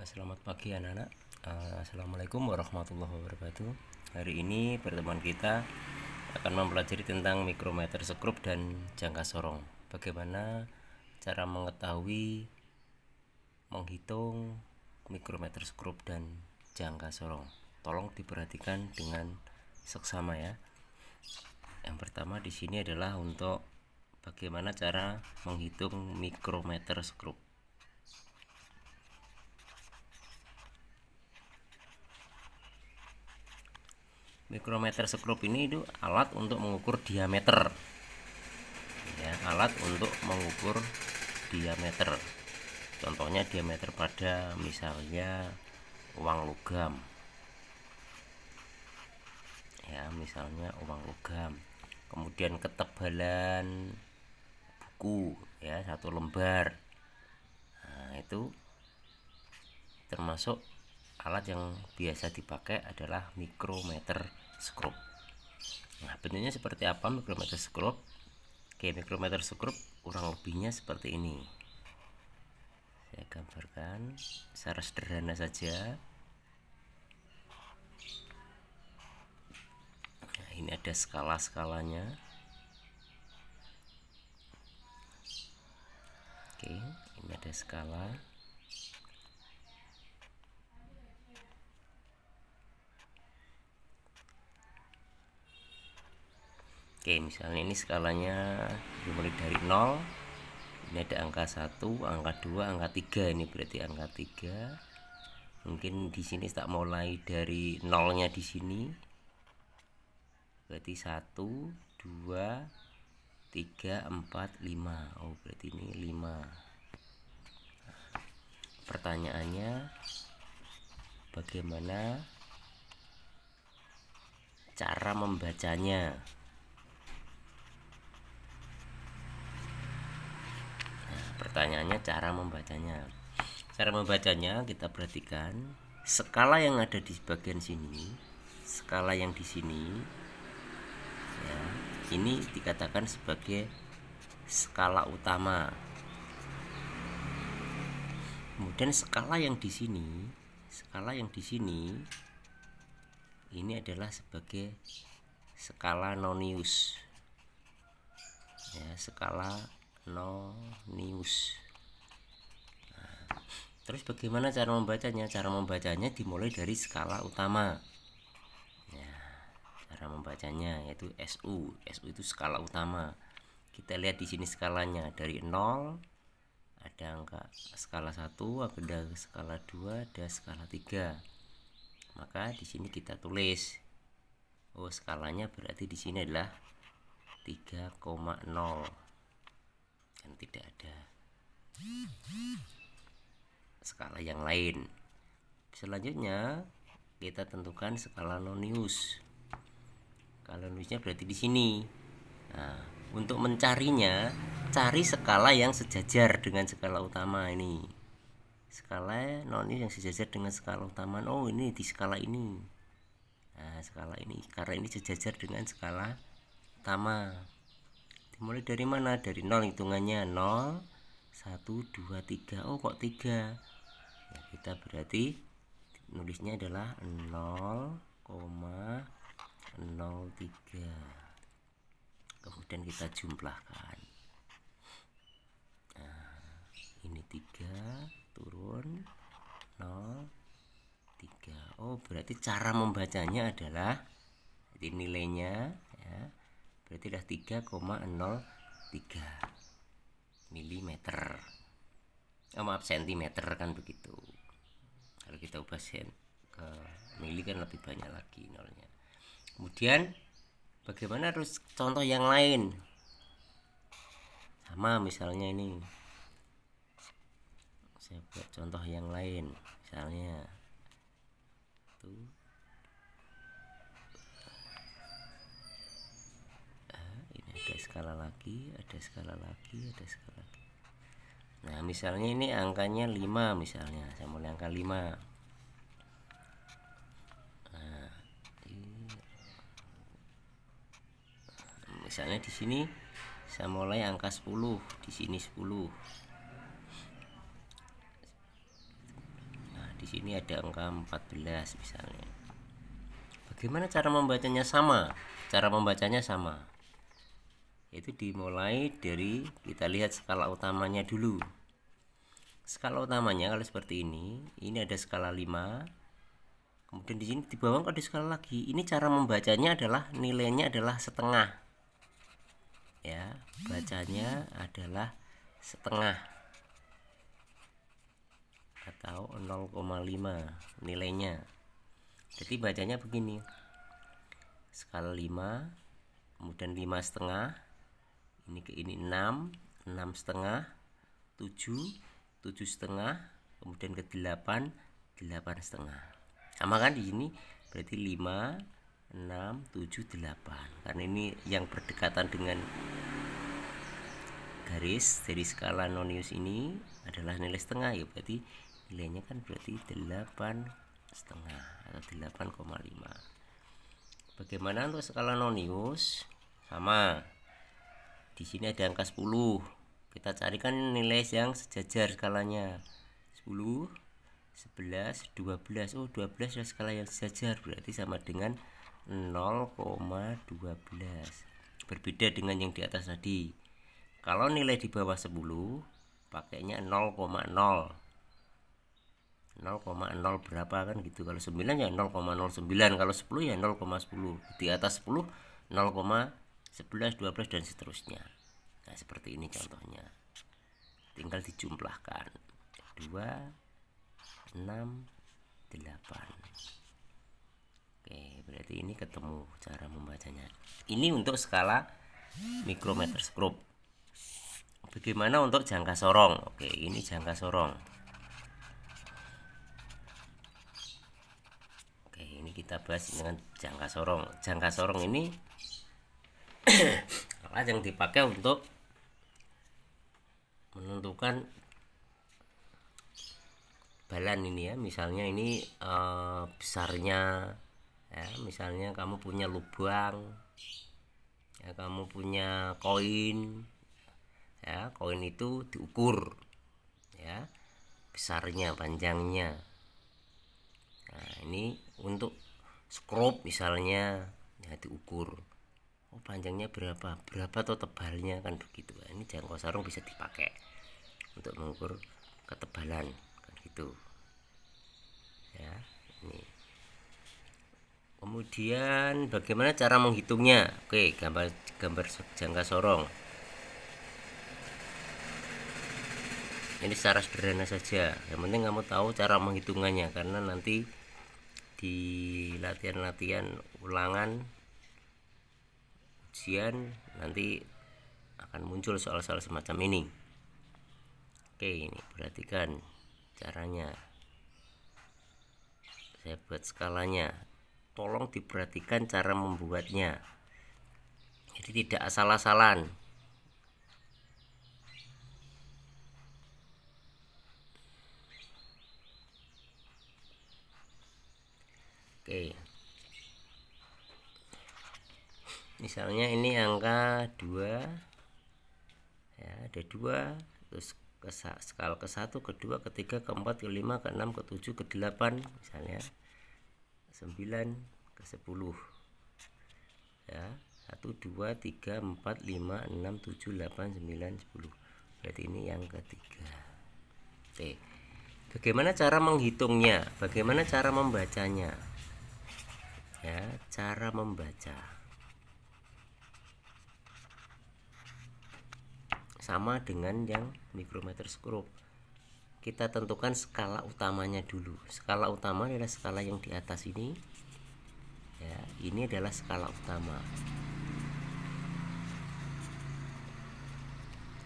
Selamat pagi anak-anak. Assalamualaikum warahmatullahi wabarakatuh. Hari ini pertemuan kita akan mempelajari tentang mikrometer skrup dan jangka sorong. Bagaimana cara mengetahui menghitung mikrometer skrup dan jangka sorong. Tolong diperhatikan dengan seksama ya. Yang pertama di sini adalah untuk bagaimana cara menghitung mikrometer skrup. Mikrometer skrup ini itu alat untuk mengukur diameter ya, alat untuk mengukur diameter. Contohnya diameter pada misalnya uang logam ya, misalnya uang logam. Kemudian ketebalan buku ya, 1 lembar. Nah, itu termasuk alat yang biasa dipakai adalah mikrometer skrup. Nah, bentuknya seperti apa mikrometer skrup? Oke, mikrometer skrup kurang lebihnya seperti ini. Saya gambarkan secara sederhana saja. Nah, ini ada skala-skalanya. Oke, ini ada skala. Oke, misalnya ini skalanya dimulai dari 0. Ini ada angka 1, angka 2, angka 3. Ini berarti angka 3. Mungkin di sini tak mulai dari nolnya di sini. Berarti 1, 2, 3, 4, 5. Oh, berarti ini 5. Pertanyaannya, bagaimana cara membacanya? Pertanyaannya cara membacanya. Cara membacanya kita perhatikan skala yang ada di bagian sini, skala yang di sini ya, ini dikatakan sebagai skala utama. Kemudian skala yang di sini, ini adalah sebagai skala nonius. Ya, skala nonius. Nah, terus bagaimana cara membacanya? Cara membacanya dimulai dari skala utama. Ya, cara membacanya yaitu SU. SU itu skala utama. Kita lihat di sini skalanya dari 0, ada angka skala 1, ada skala 2, ada skala 3. Maka di sini kita tulis, oh skalanya berarti di sini adalah 3,0. Dan tidak ada skala yang lain. Selanjutnya kita tentukan skala nonius. Skala noniusnya berarti di sini. Nah, untuk mencarinya, cari skala yang sejajar dengan skala utama ini. Skala nonius yang sejajar dengan skala utama. Oh, ini di skala ini. Nah, skala ini karena ini sejajar dengan skala utama. Mulai dari mana? Dari 0 hitungannya 0, 1, 2, 3. Oh kok 3? Ya, kita berarti nulisnya adalah 0,03. Kemudian kita jumlahkan. Nah, ini 3 turun 0, 3. Oh berarti cara membacanya adalah jadi nilainya ya, berarti adalah 3,03 mm. Maaf, centimeter kan begitu. Kalau kita ubah ke mili kan lebih banyak lagi nolnya. Kemudian bagaimana harus contoh yang lain? Sama misalnya ini. Saya buat contoh yang lain. Misalnya tuh, ada skala lagi, ada skala lagi, ada skala lagi. Nah, misalnya ini angkanya 5 misalnya. Saya mulai angka 5. Nah, misalnya di sini saya mulai angka 10, di sini 10. Nah, sini ada angka 14 misalnya. Bagaimana cara membacanya? Cara membacanya sama. Itu dimulai dari kita lihat skala utamanya dulu. Skala utamanya kalau seperti ini ada skala 5. Kemudian di sini di bawah ada skala lagi. Ini cara membacanya adalah nilainya adalah setengah. Ya, bacanya adalah setengah atau 0,5 nilainya. Jadi bacanya begini, skala 5, kemudian 5 setengah, ini ke ini 6, 6 setengah, 7, 7 setengah, kemudian ke 8, 8 setengah. Sama kan di sini berarti 5, 6, 7, 8. Karena ini yang berdekatan dengan garis dari skala nonius ini adalah nilai setengah, ya berarti nilainya kan berarti 8 setengah atau 8,5. Bagaimana untuk skala nonius? Sama, di sini ada angka 10, kita carikan nilai yang sejajar skalanya 10, 11, 12. 12 adalah skala yang sejajar, berarti sama dengan 0,12. Berbeda dengan yang di atas tadi. Kalau nilai di bawah 10 pakainya 0,0. 0,0 berapa kan gitu. Kalau 9 ya 0,09, kalau 10 ya 0,10. Di atas 10 0,11, 12 dan seterusnya. Nah, seperti ini contohnya. Tinggal dijumlahkan. 2, 6, 8. Oke, berarti ini ketemu cara membacanya. Ini untuk skala mikrometer skrup. Bagaimana untuk jangka sorong? Oke, ini jangka sorong. Oke, ini kita bahas dengan jangka sorong. Jangka sorong ini alat yang dipakai untuk menentukan balan ini ya. Misalnya ini besarnya ya, misalnya kamu punya lubang ya, kamu punya koin ya, koin itu diukur ya, besarnya, panjangnya. Nah, ini untuk skrup misalnya ya, diukur, oh panjangnya berapa atau tebalnya kan begitu. Ini jangka sorong bisa dipakai untuk mengukur ketebalan kan gitu ya. Ini kemudian bagaimana cara menghitungnya? Oke, gambar jangka sorong ini secara sederhana saja. Yang penting kamu tahu cara menghitungannya, karena nanti di latihan-latihan ulangan ujian nanti akan muncul soal-soal semacam ini. Oke, ini perhatikan caranya. Saya buat skalanya. Tolong diperhatikan cara membuatnya. Jadi tidak asal-asalan. Oke. Misalnya ini angka 2. Ya, ada 2, terus skala ke-1, ke-2, ke-3, ke-4, ke-5, ke-6, ke-7, ke-8 misalnya 9, ke-10 ya, 1, 2, 3, 4, 5, 6, 7, 8, 9, 10. Berarti ini yang ketiga. Oke, bagaimana cara menghitungnya? Bagaimana cara membacanya? Ya, cara membaca sama dengan yang mikrometer skrup. Kita tentukan skala utamanya dulu. Skala utama adalah skala yang di atas ini ya, ini adalah skala utama.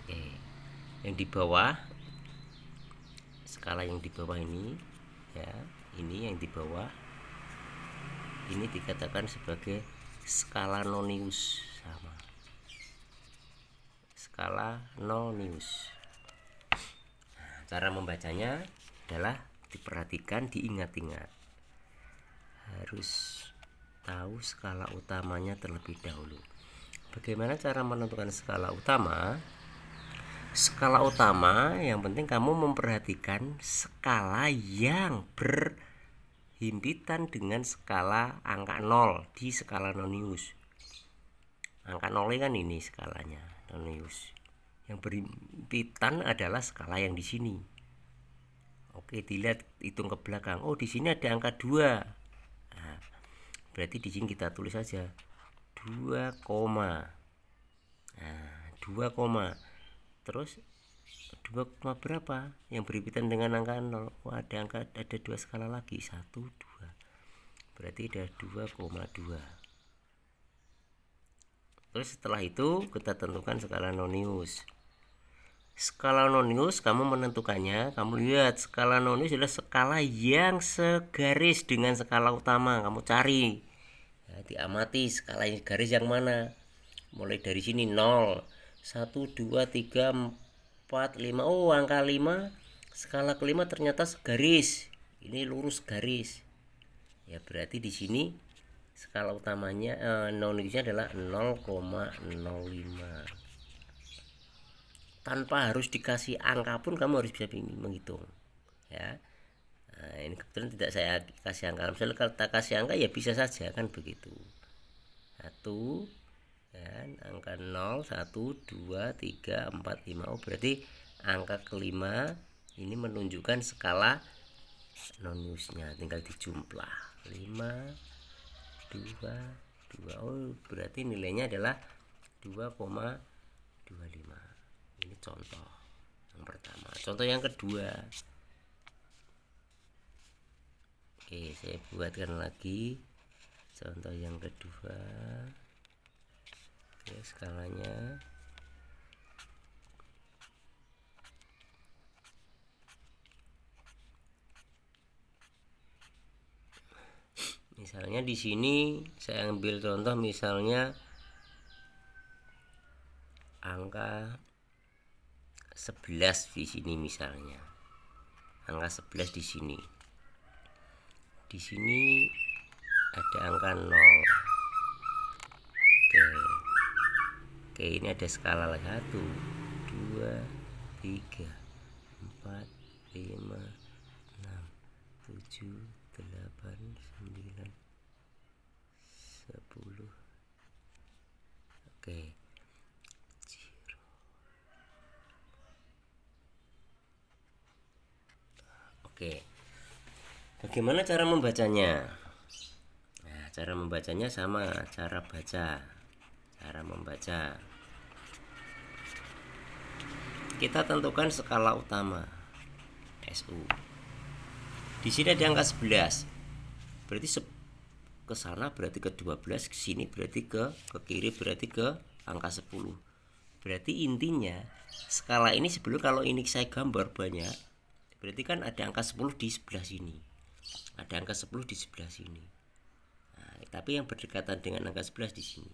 Oke, yang di bawah, skala yang di bawah ini ya, ini yang di bawah ini dikatakan sebagai skala nonius. Sama, skala nonius. Nah, cara membacanya adalah diperhatikan, diingat-ingat. Harus tahu skala utamanya terlebih dahulu. Bagaimana cara menentukan skala utama? skala utama, yang penting kamu memperhatikan skala yang berhimpitan dengan skala angka 0 di skala nonius. Angka 0 kan ini skalanya nonius. Yang berhimpitan adalah skala yang di sini. Oke, dilihat, hitung ke belakang. Oh, di sini ada angka 2. Nah, berarti di sini kita tulis saja 2, nah 2, terus 2, berapa yang berhimpitan dengan angka 0? Oh, ada 2 skala lagi, 1, 2. Berarti ada 2,2. Terus setelah itu kita tentukan skala nonius. Skala nonius kamu menentukannya, kamu lihat skala nonius adalah skala yang segaris dengan skala utama. Kamu cari, ya, diamati skala yang garis yang mana. Mulai dari sini 0, 1, 2, 3, 4, 5. Oh, angka 5, skala kelima ternyata segaris. Ini lurus garis. Ya, berarti di sini skala utamanya noniusnya adalah 0,05. Tanpa harus dikasih angka pun kamu harus bisa menghitung, ya. Nah, ini kebetulan tidak saya kasih angka. Misalnya kalau tak kasih angka ya bisa saja kan begitu. 1, dan angka 0, 1, 2, 3, 4, 5. Oh, berarti angka kelima ini menunjukkan skala noniusnya, tinggal dijumlah 5, 2, 2. Oh, berarti nilainya adalah 2,25. Ini contoh yang pertama. Contoh yang kedua, oke, saya buatkan lagi contoh yang kedua. Oke, skalanya misalnya di sini saya ambil contoh, misalnya angka 11 di sini, misalnya angka 11 di sini. Di sini ada angka 0. Oke, ini ada skala 1, 2, 3, 4, 5, 6, 7, 8, 9, 10. Oke. Oke, bagaimana cara membacanya? Nah, cara membacanya sama, cara membaca. Kita tentukan skala utama SU. Di sini ada angka 11. Berarti ke sana berarti ke 12, ke sini berarti ke kiri berarti ke angka 10. Berarti intinya skala ini sebelum, kalau ini saya gambar banyak, berarti kan ada angka 10 di sebelah sini, ada angka 10 di sebelah sini. Nah, tapi yang berdekatan dengan angka 11 di sini,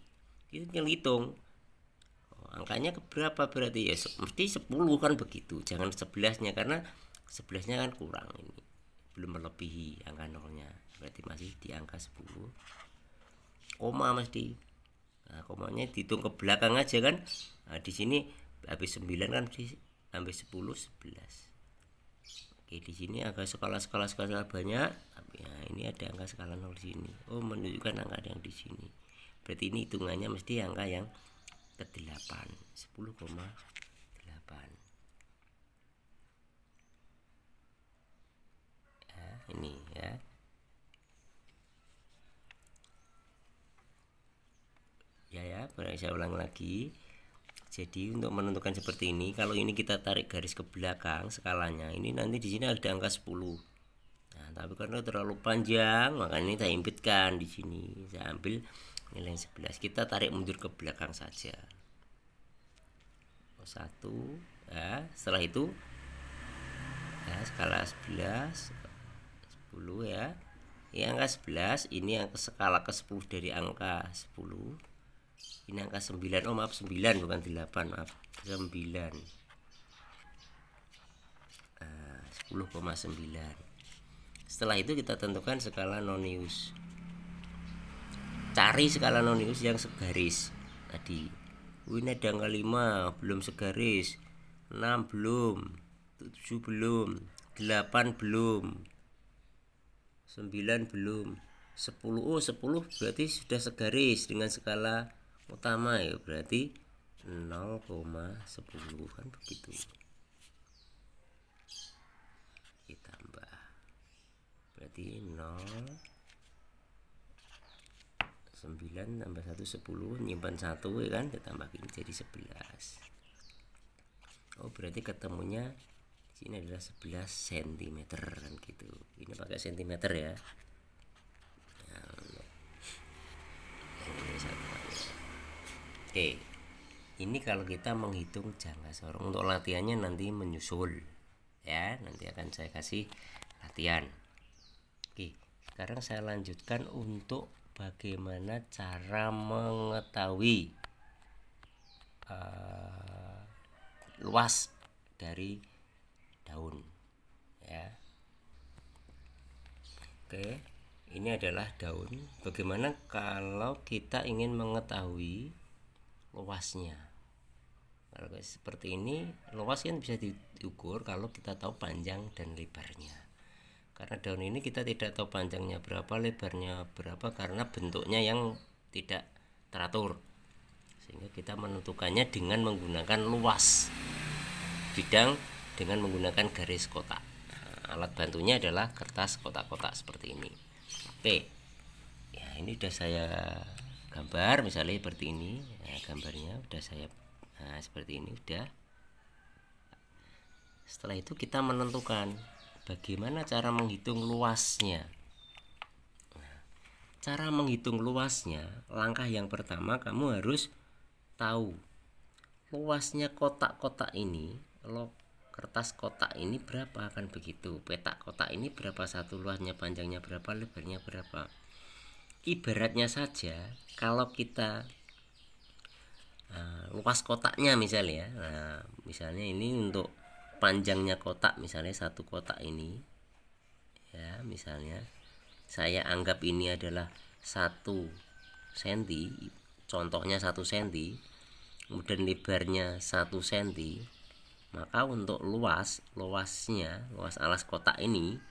kita tinggal hitung, angkanya keberapa, berarti ya mesti 10 kan begitu, jangan 11-nya, karena 11-nya kan kurang, ini belum melebihi angka 0-nya, berarti masih di angka 10. Koma mesti, nah, komanya dihitung ke belakang aja kan. Nah, di sini habis 9 kan sampai 10, 11. Oke, di sini agak skala banyak. Ya, ini ada angka skala 0 di sini. Oh, menunjukkan angka yang di sini. Berarti ini hitungannya mesti angka yang ke-8, 10,8. Ya, ini ya. Ya, saya ulang lagi. Jadi untuk menentukan seperti ini, kalau ini kita tarik garis ke belakang skalanya, ini nanti di sini ada angka 10. Nah, tapi karena terlalu panjang, maka ini saya impitkan di sini. Saya ambil nilai 11. Kita tarik mundur ke belakang saja. 1, ya. Setelah itu ya, skala 11, 10 ya. Ini angka 11, ini angka skala ke 10 dari angka 10. Ini angka 9, oh maaf 9 bukan 8, maaf 9, 10,9. Setelah itu kita tentukan skala nonius. Cari skala nonius yang segaris tadi. Ini ada angka 5 belum segaris. 6 belum, 7 belum, 8 belum, 9 belum, 10. Oh 10 berarti sudah segaris dengan skala utama ya, berarti 0,10 kan begitu. Ditambah berarti 0, 9 tambah 1 10, nyimpan 1 ya kan, ditambahin jadi 11. Oh berarti ketemunya di sini adalah 11 cm kan gitu. Ini pakai cm ya. Oke. Ini kalau kita menghitung jangka sorong, untuk latihannya nanti menyusul ya, nanti akan saya kasih latihan. Oke, sekarang saya lanjutkan untuk bagaimana cara mengetahui luas dari daun ya. Oke, ini adalah daun. Bagaimana kalau kita ingin mengetahui luasnya? Kalau seperti ini, luas kan bisa diukur kalau kita tahu panjang dan lebarnya. Karena daun ini kita tidak tahu panjangnya berapa, lebarnya berapa, karena bentuknya yang tidak teratur, sehingga kita menentukannya dengan menggunakan luas bidang dengan menggunakan garis kotak. Nah, alat bantunya adalah kertas kotak-kotak seperti ini. Oke ya, ini sudah saya gambar misalnya seperti ini. Nah, gambarnya sudah saya seperti ini udah. Setelah itu kita menentukan bagaimana cara menghitung luasnya. Cara menghitung luasnya, langkah yang pertama kamu harus tahu luasnya kotak-kotak ini. Kertas kotak ini berapa, kan begitu. Petak kotak ini berapa, satu luasnya, panjangnya berapa, lebarnya berapa. Ibaratnya saja kalau kita luas kotaknya misalnya, misalnya ini untuk panjangnya kotak, misalnya satu kotak ini ya, misalnya saya anggap ini adalah 1 cm, contohnya 1 cm, kemudian lebarnya 1 cm, maka untuk luasnya, luas alas kotak ini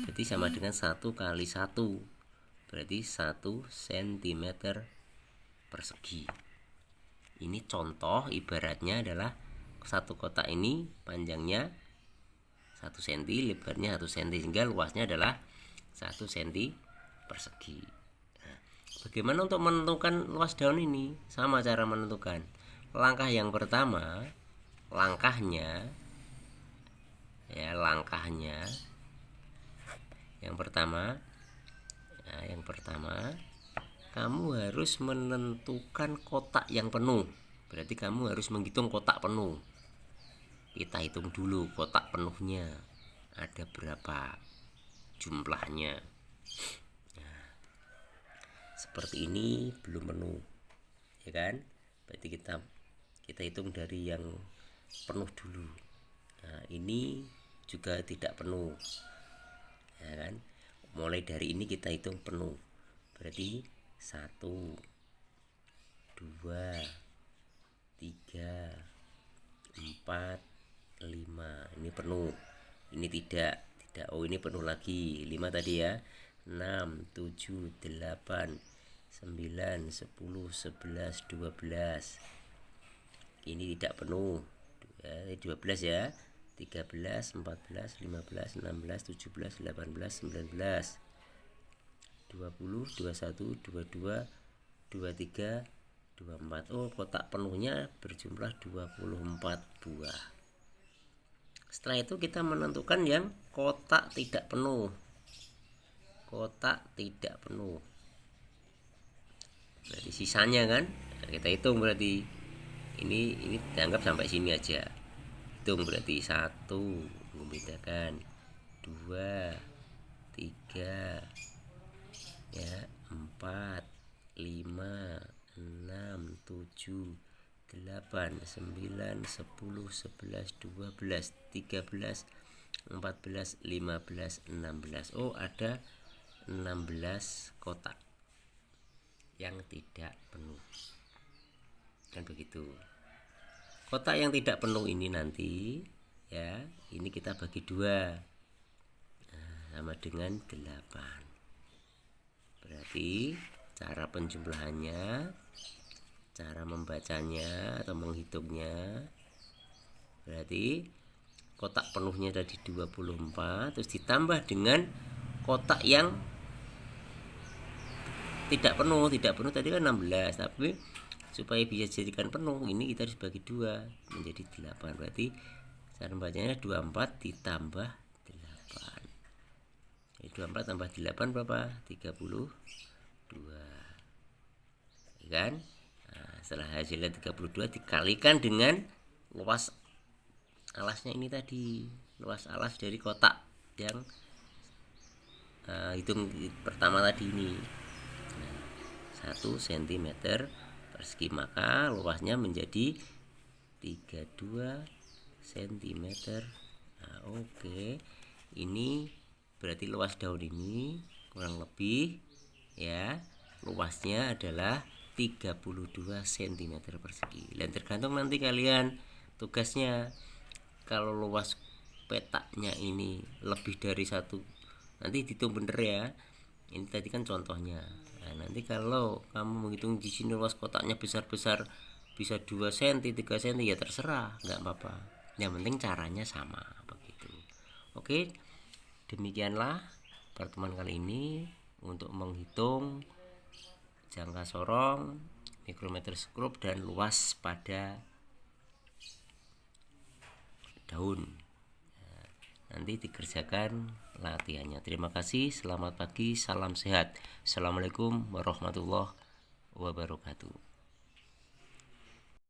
berarti sama dengan 1 kali 1, berarti 1 cm persegi. Ini contoh, ibaratnya adalah satu kotak ini panjangnya 1 cm, lebarnya 1 cm, sehingga luasnya adalah 1 cm persegi. Nah, bagaimana untuk menentukan luas daun ini? Sama cara menentukan. Langkah yang pertama, langkahnya yang pertama kamu harus menentukan kotak yang penuh. Berarti kamu harus menghitung kotak penuh. Kita hitung dulu kotak penuhnya ada berapa jumlahnya. Nah, seperti ini belum penuh ya kan, berarti kita hitung dari yang penuh dulu. Nah, ini juga tidak penuh ya kan, mulai dari ini kita hitung penuh, berarti 1, 2, 3, 4, 5. Ini penuh, ini tidak. Oh ini penuh lagi, 5 tadi ya. 6, 7, 8, 9, 10, 11, 12. Ini tidak penuh, 12 ya. 13, 14, 15, 16, 17, 18, 19, 20, 21, 22, 23, 24. Oh, kotak penuhnya berjumlah 24 buah. Setelah itu kita menentukan yang kotak tidak penuh. Kotak tidak penuh, berarti sisanya kan kita hitung, berarti ini dianggap sampai sini aja. Hitung berarti 1 membedakan, 2, 3 ya, 4, 5, 6, 7, 8, 9, 10, 11, 12, 13, 14, 15, 16. Oh ada 16 kotak yang tidak penuh, kan begitu. kotak yang tidak penuh ini nanti ya, ini kita bagi 2, sama dengan 8. Berarti cara penjumlahannya, cara membacanya atau menghitungnya, berarti kotak penuhnya tadi 24, terus ditambah dengan kotak yang tidak penuh tadi kan 16, tapi supaya bisa dijadikan penuh ini kita harus bagi 2 menjadi 8. Berarti cara membacanya 24 ditambah 8. Jadi 24 tambah 8 berapa? 32, ya kan? Nah, setelah hasilnya 32 dikalikan dengan luas alasnya ini tadi, luas alas dari kotak yang hitung pertama tadi ini. 1 cm persegi, maka luasnya menjadi 32 cm. Nah, oke. Ini berarti luas daun ini kurang lebih ya, luasnya adalah 32 cm persegi. Dan tergantung nanti kalian tugasnya. Kalau luas petaknya ini lebih dari 1, nanti dihitung bener ya. Ini tadi kan contohnya. Nah, nanti kalau kamu menghitung di sini luas kotaknya besar-besar, bisa 2 cm, 3 cm, ya terserah, nggak apa-apa. Yang penting caranya sama begitu. Oke, demikianlah pertemuan kali ini untuk menghitung jangka sorong, mikrometer skrup, dan luas pada daun. Nanti dikerjakan latihannya. Terima kasih, selamat pagi, salam sehat. Assalamualaikum warahmatullahi wabarakatuh.